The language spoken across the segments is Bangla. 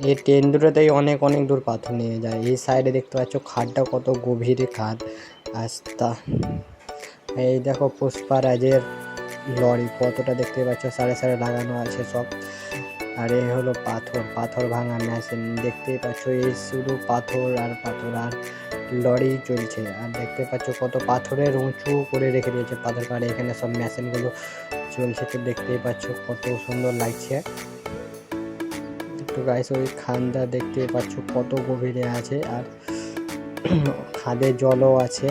এই ট্রেন দুটোতেই অনেক অনেক দূর পাথর নিয়ে যায়। এই সাইডে দেখতে পাচ্ছ খাদটা কত গভীরে খাদ আস্তা। এই দেখো পুষ্পারাজের লরি কতটা দেখতে পাচ্ছ, সাড়ে সাড়ে লাগানো আছে সব। আর এই হলো পাথর ভাঙা মেশিন দেখতেই পাচ্ছ। এই শুধু পাথর আর পাথর আর লরি চলছে। আর দেখতে পাচ্ছ কত পাথরের উঁচু করে রেখে দিয়েছে পাথর কাটে। এখানে সব মেশিনগুলো চলছে, তো দেখতেই পাচ্ছ কত সুন্দর লাগছে। তো গাইস ওই খানটা দেখতে পাচ্ছ কত গভীরে আছে, আর খাদে জলও আছে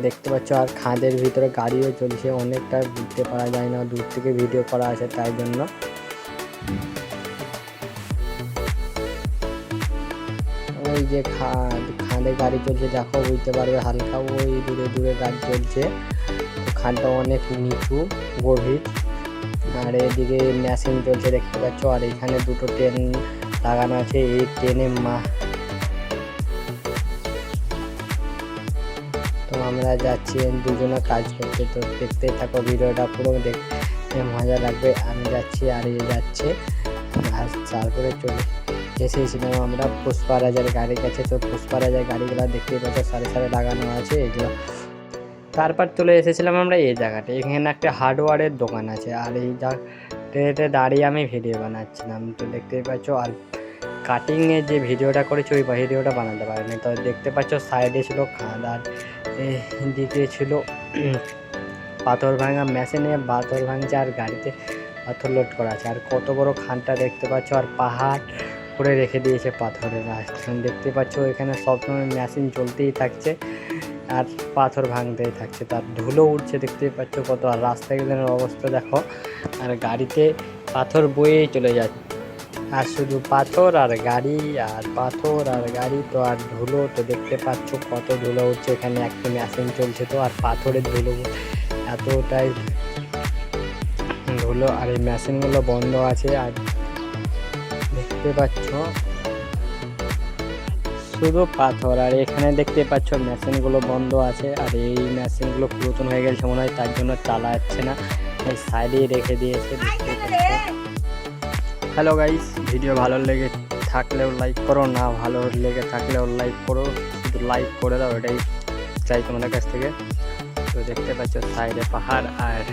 দেখতে পাচ্ছ। আর খাদের ভিতরে গাড়িও চলছে, অনেকটা বুঝতে পারা যায় না, দূর থেকে ভিডিও করা আছে তাই জন্য। ওই যে খাদে গাড়ি চলছে দেখো, বুঝতে পারবে হালকা, ওই দূরে দূরে গাড়ি চলছে। খাদটা অনেক নিচু গভীর। আর এদিকে মেশিন চলছে দেখতে পাচ্ছ। আর এখানে দুটো ট্রেন লাগানো আছে। এই ট্রেনে তো আমরা যাচ্ছি দুজনে কাজ করতে। তো দেখতে থাকো ভিডিওটা পুরো, দেখতে মজা লাগবে। আমি যাচ্ছি আর এ যাচ্ছে। আর তারপরে চলে এসেছিলাম আমরা পুষ্পারাজের গাড়ির কাছে। তো পুষ্পারাজের গাড়িগুলো দেখতে পাচ্ছ সারি সারি লাগানো আছে এগুলো। তারপর চলে এসেছিলাম আমরা এই জায়গাটা। এখানে একটা হার্ডওয়্যারের দোকান আছে, আর এই জায়গাটাতে দাঁড়িয়ে আমি ভিডিও বানাচ্ছিলাম। তো দেখতেই পাচ্ছ। আর কাটিংয়ে যে ভিডিওটা করেছি ওই ভিডিওটা বানাতে পারিনি। তো দেখতে পাচ্ছ সাইডে ছিল খাদ, আর এদিকে ছিল পাথর ভাঙা মেশিনে পাথর ভাঙছে, আর গাড়িতে পাথর লোড করা আছে। আর কত বড় খানটা দেখতে পাচ্ছ, আর পাহাড় করে রেখে দিয়েছে পাথরের। দেখতে পাচ্ছ এখানে সবসময় মেশিন চলতেই থাকছে আর পাথর ভাঙতেই থাকছে, তার ধুলো উঠছে দেখতেই পাচ্ছ কত। আর রাস্তাগুলোর অবস্থা দেখো, আর গাড়িতে পাথর বয়েই চলে যাচ্ছে। আর শুধু পাথর আর গাড়ি, আর পাথর আর গাড়ি, তো আর ধুলো। তো দেখতে পাচ্ছ কত ধুলো উঠছে। এখানে একটা মেশিন চলছে, তো আর পাথরের ধুলো এতটাই ধুলো। আর এই মেশিনগুলো বন্ধ আছে। আর দেখতে পাচ্ছ শুধু পাথর। আর এখানে দেখতে পাচ্ছ মেশিনগুলো বন্ধ আছে। আর এই মেশিনগুলো পুরাতন হয়ে গেছে মনে হয়, তার জন্য চালা যাচ্ছে না, এই সাইডেই রেখে দিয়েছে দেখতে পাচ্ছ। হ্যালো গাইস, ভিডিও ভালো লেগে থাকলেও লাইক করো, না ভালো লেগে থাকলেও লাইক করো, শুধু লাইক করে দাও, এটাই চাই তোমাদের কাছ থেকে। তো দেখতে পাচ্ছ সাইডে পাহাড়, আর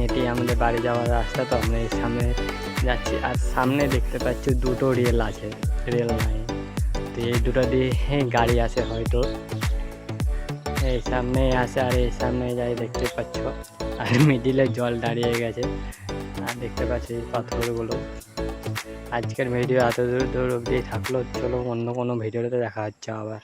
এটি আমাদের বাড়ি যাওয়ার রাস্তা। তো আমরা এই সামনে যাচ্ছি, আর সামনে দেখতে পাচ্ছি দুটো রেল আছে, রেল লাইন। তো এই দুটো দিয়ে গাড়ি আসে হয়তো, এই সামনে আসে আর এই সামনে যাই দেখতে পাচ্ছ। আর মিডিলে জল দাঁড়িয়ে গেছে, আর দেখতে পাচ্ছি এই পাথরগুলো। আজকের ভিডিও এত দূর অবধি থাকলো, চলো অন্য কোনো ভিডিওতে দেখা হচ্ছে আবার।